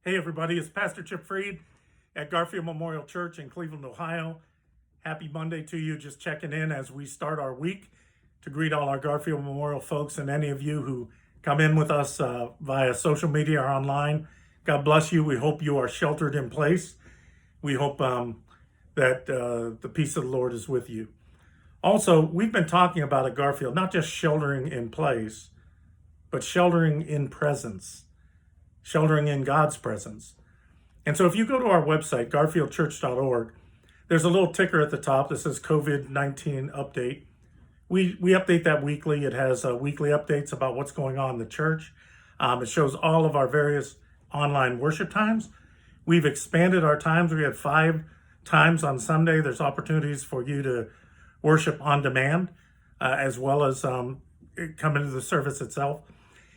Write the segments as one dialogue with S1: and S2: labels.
S1: Hey everybody, it's Pastor Chip Freed at Garfield Memorial Church in Cleveland, Ohio. Happy Monday to you. Just checking in as we start our week to greet all our Garfield Memorial folks and any of you who come in with us via social media or online. God bless you. We hope you are sheltered in place. We hope that the peace of the Lord is with you. Also, we've been talking about at Garfield, not just sheltering in place, but sheltering in presence, sheltering in God's presence. And so if you go to our website, garfieldchurch.org, there's a little ticker at the top that says COVID-19 update. We update that weekly. It has weekly updates about what's going on in the church. It shows all of our various online worship times. We've expanded our times. We had 5 times on Sunday. There's opportunities for you to worship on demand as well as come into the service itself.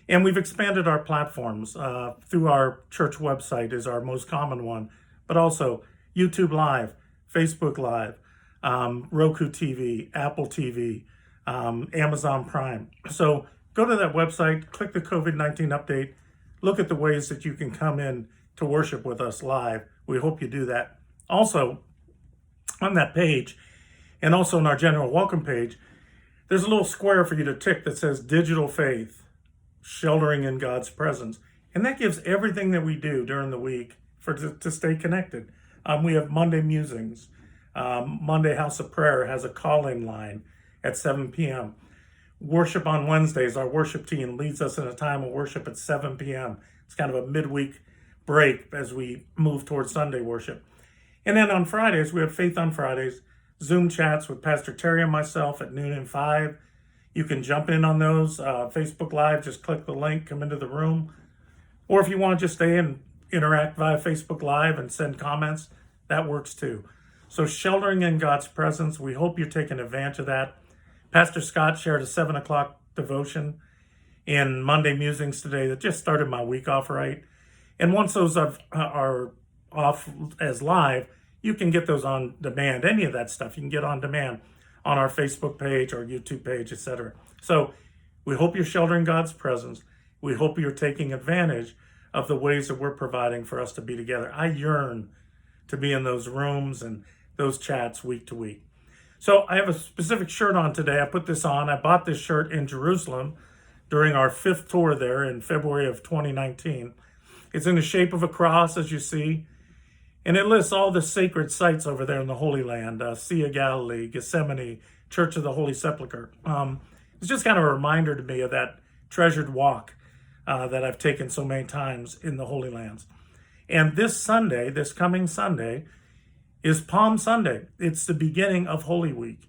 S1: And we've expanded our platforms through our church website is our most common one, but also YouTube Live, Facebook Live, Roku TV, Apple TV, Amazon Prime. So go to that website, click the COVID-19 update, look at the ways that you can come in to worship with us live. We hope you do that. Also, on that page, and also on our general welcome page, there's a little square for you to tick that says Digital Faith, sheltering in God's presence. And that gives everything that we do during the week to stay connected. We have Monday musings. Monday House of Prayer has a call-in line at 7 p.m. Worship on Wednesdays, our worship team leads us in a time of worship at 7 p.m. It's kind of a midweek break as we move towards Sunday worship. And then on Fridays, we have Faith on Fridays, Zoom chats with Pastor Terry and myself at noon and 5. You can jump in on those. Facebook Live, just click the link, come into the room. Or if you want to just stay and interact via Facebook Live and send comments, that works too. So sheltering in God's presence, we hope you're taking advantage of that. Pastor Scott shared a 7 o'clock devotion in Monday Musings today that just started my week off right. And once those are off as live, you can get those on demand. Any of that stuff you can get on demand on our Facebook page or YouTube page, etc. So we hope you're sheltering God's presence. We hope you're taking advantage of the ways that we're providing for us to be together. I yearn to be in those rooms and those chats week to week. So I have a specific shirt on today. I put this on. I bought this shirt in Jerusalem during our 5th tour there in February of 2019. It's in the shape of a cross, as you see. And it lists all the sacred sites over there in the Holy Land, Sea of Galilee, Gethsemane, Church of the Holy Sepulchre. It's just kind of a reminder to me of that treasured walk that I've taken so many times in the Holy Lands. And this Sunday, this coming Sunday, is Palm Sunday. It's the beginning of Holy Week.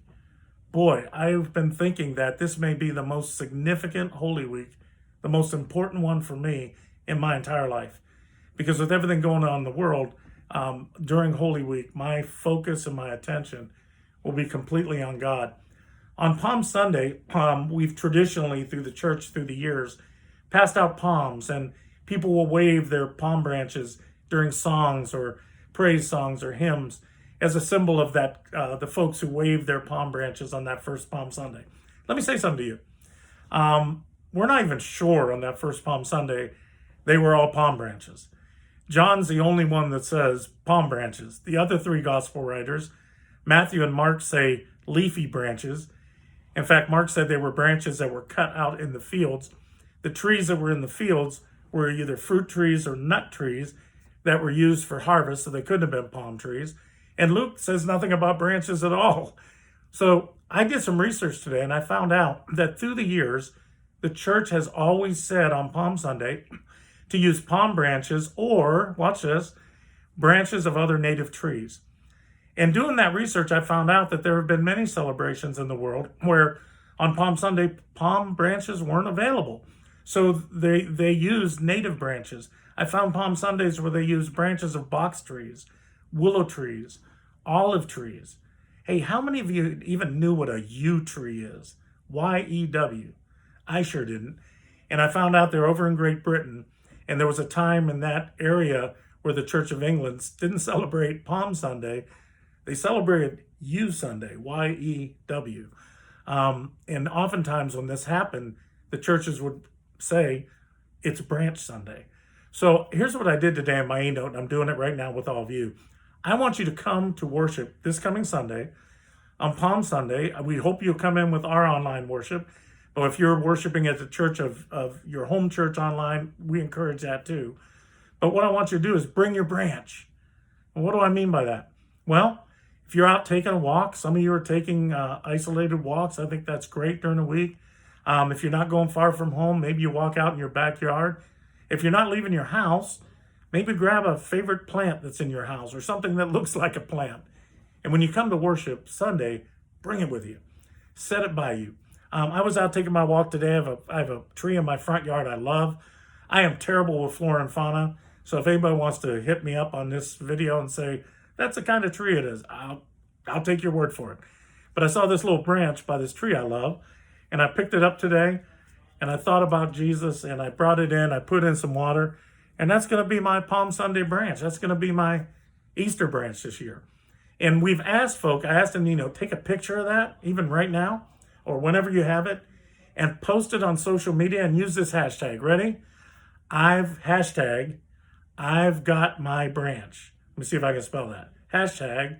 S1: Boy, I've been thinking that this may be the most significant Holy Week, the most important one for me in my entire life. Because with everything going on in the world, during Holy Week, my focus and my attention will be completely on God. On Palm Sunday, we've traditionally, through the church, through the years, passed out palms, and people will wave their palm branches during songs or praise songs or hymns as a symbol of that, the folks who waved their palm branches on that first Palm Sunday. Let me say something to you. We're not even sure on that first Palm Sunday they were all palm branches. John's the only one that says palm branches. The other 3 gospel writers, Matthew and Mark, say leafy branches. In fact, Mark said they were branches that were cut out in the fields. The trees that were in the fields were either fruit trees or nut trees that were used for harvest, so they couldn't have been palm trees. And Luke says nothing about branches at all. So I did some research today, and I found out that through the years, the church has always said on Palm Sunday to use palm branches or, watch this, branches of other native trees. And doing that research, I found out that there have been many celebrations in the world where on Palm Sunday, palm branches weren't available. So they used native branches. I found Palm Sundays where they used branches of box trees, willow trees, olive trees. Hey, how many of you even knew what a yew tree is? Y-E-W. I sure didn't. And I found out they're over in Great Britain. And there was a time in that area where the Church of England didn't celebrate Palm Sunday. They celebrated Yew Sunday, Y-E-W. And oftentimes when this happened, the churches would say it's Branch Sunday. So here's what I did today in my e-note, and I'm doing it right now with all of you. I want you to come to worship this coming Sunday, on Palm Sunday. We hope you'll come in with our online worship. Or if you're worshiping at the church of your home church online, we encourage that too. But what I want you to do is bring your branch. And what do I mean by that? Well, if you're out taking a walk, some of you are taking isolated walks. I think that's great during the week. If you're not going far from home, maybe you walk out in your backyard. If you're not leaving your house, maybe grab a favorite plant that's in your house or something that looks like a plant. And when you come to worship Sunday, bring it with you. Set it by you. I was out taking my walk today. I have a tree in my front yard I love. I am terrible with flora and fauna. So if anybody wants to hit me up on this video and say, that's the kind of tree it is, I'll take your word for it. But I saw this little branch by this tree I love, and I picked it up today, and I thought about Jesus, and I brought it in, I put in some water, and that's going to be my Palm Sunday branch. That's going to be my Easter branch this year. And we've asked folk, I asked them, take a picture of that, even right now, or whenever you have it, and post it on social media and use this hashtag. Ready? I've got my branch. Let me see if I can spell that. Hashtag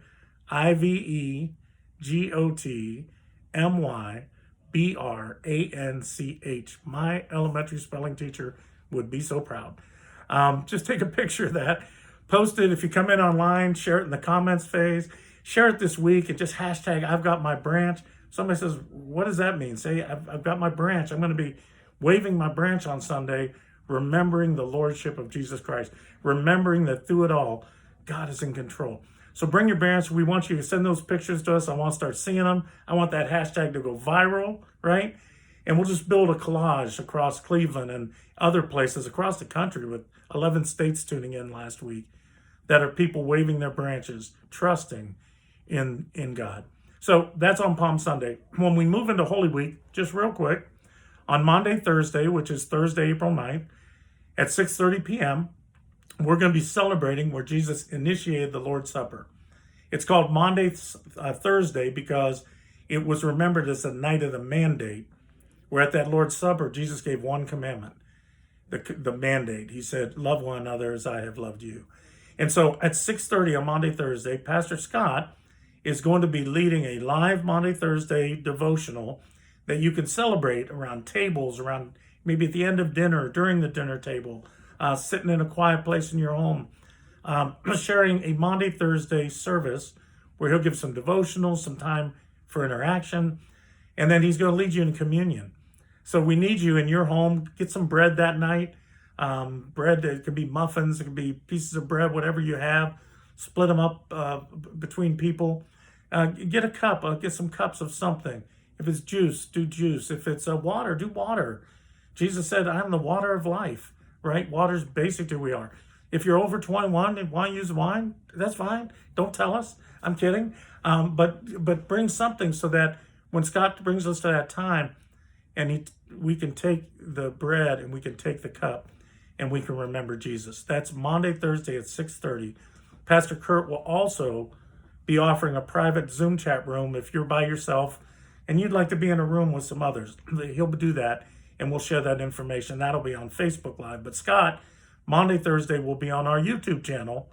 S1: IVEGOTMYBRANCH. My elementary spelling teacher would be so proud. Just take a picture of that. Post it. If you come in online, share it in the comments phase. Share it this week and just hashtag I've got my branch. Somebody says, what does that mean? Say, I've got my branch. I'm going to be waving my branch on Sunday, remembering the lordship of Jesus Christ, remembering that through it all, God is in control. So bring your branch. We want you to send those pictures to us. I want to start seeing them. I want that hashtag to go viral, right? And we'll just build a collage across Cleveland and other places across the country with 11 states tuning in last week that are people waving their branches, trusting in God. So that's on Palm Sunday. When we move into Holy Week, just real quick, on Maundy, Thursday, which is Thursday, April 9th, at 6:30 p.m., we're going to be celebrating where Jesus initiated the Lord's Supper. It's called Maundy Thursday because it was remembered as the night of the mandate, where at that Lord's Supper, Jesus gave one commandment, the mandate. He said, love one another as I have loved you. And so at 6:30 on Maundy, Thursday, Pastor Scott is going to be leading a live Maundy, Thursday devotional that you can celebrate around tables, around maybe at the end of dinner, during the dinner table, sitting in a quiet place in your home, sharing a Maundy, Thursday service where he'll give some devotionals, some time for interaction, and then he's going to lead you in communion. So we need you in your home. Get some bread that night. Bread, it could be muffins, it could be pieces of bread, whatever you have. Split them up between people. Get a cup, get some cups of something. If it's juice, do juice. If it's water, do water. Jesus said, I'm the water of life, right? Water's basic to who we are. If you're over 21 and want to use wine, that's fine. Don't tell us. I'm kidding. But bring something so that when Scott brings us to that time, and we can take the bread and we can take the cup and we can remember Jesus. That's Maundy, Thursday at 6:30. Pastor Kurt will also be offering a private Zoom chat room if you're by yourself and you'd like to be in a room with some others. He'll do that, and we'll share that information. That'll be on Facebook Live. But Scott, Maundy, Thursday will be on our YouTube channel.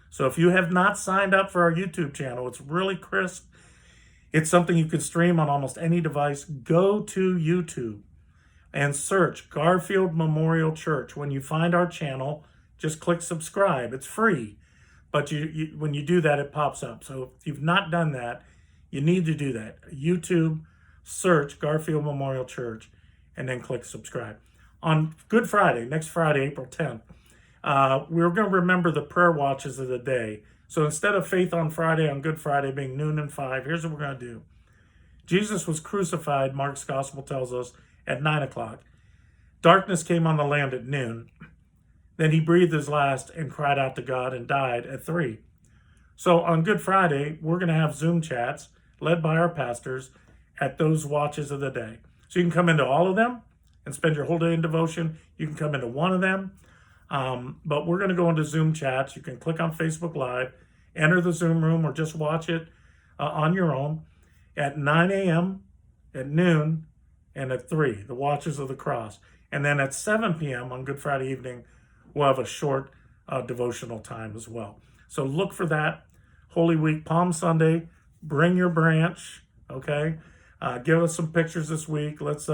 S1: So if you have not signed up for our YouTube channel, it's really crisp. It's something you can stream on almost any device. Go to YouTube and search Garfield Memorial Church. When you find our channel, just click subscribe. It's free. But when you do that, it pops up. So if you've not done that, you need to do that. YouTube, search Garfield Memorial Church, and then click subscribe. On Good Friday, next Friday, April 10th, we're going to remember the prayer watches of the day. So instead of Faith on Friday, on Good Friday being noon and 5, here's what we're going to do. Jesus was crucified, Mark's gospel tells us, at 9 o'clock. Darkness came on the land at noon. Then he breathed his last and cried out to God and died at 3. So on Good Friday, we're going to have Zoom chats led by our pastors at those watches of the day. So you can come into all of them and spend your whole day in devotion. You can come into one of them. But we're going to go into Zoom chats. You can click on Facebook Live, enter the Zoom room, or just watch it on your own at 9 a.m., at noon, and at 3, the Watches of the Cross. And then at 7 p.m. on Good Friday evening, we'll have a short devotional time as well. So look for that. Holy Week, Palm Sunday, bring your branch, okay? Give us some pictures this week. Let's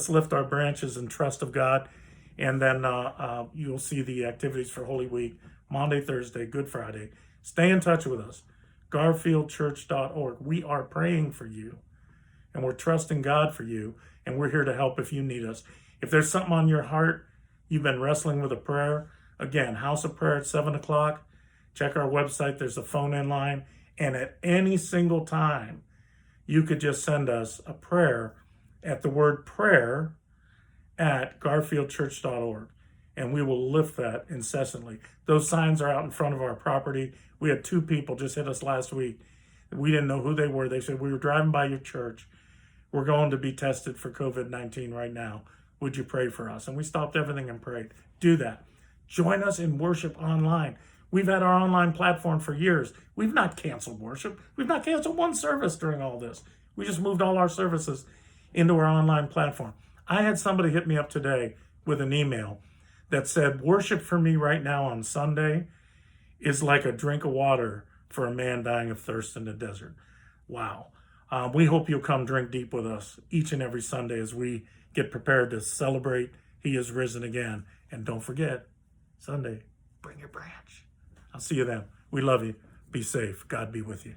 S1: lift our branches in trust of God. And then you'll see the activities for Holy Week, Monday, Thursday, Good Friday. Stay in touch with us, garfieldchurch.org. We are praying for you, and we're trusting God for you, and we're here to help if you need us. If there's something on your heart, you've been wrestling with a prayer, again, House of Prayer at 7 o'clock. Check our website. There's a phone-in line. And at any single time, you could just send us a prayer at the word prayer at garfieldchurch.org, and we will lift that incessantly. Those signs are out in front of our property. We had 2 people just hit us last week. We didn't know who they were. They said, we were driving by your church. We're going to be tested for COVID-19 right now. Would you pray for us? And we stopped everything and prayed. Do that. Join us in worship online. We've had our online platform for years. We've not canceled worship. We've not canceled one service during all this. We just moved all our services into our online platform. I had somebody hit me up today with an email that said, worship for me right now on Sunday is like a drink of water for a man dying of thirst in the desert. Wow. We hope you'll come drink deep with us each and every Sunday as we get prepared to celebrate He is risen again. And don't forget, Sunday, bring your branch. I'll see you then. We love you. Be safe. God be with you.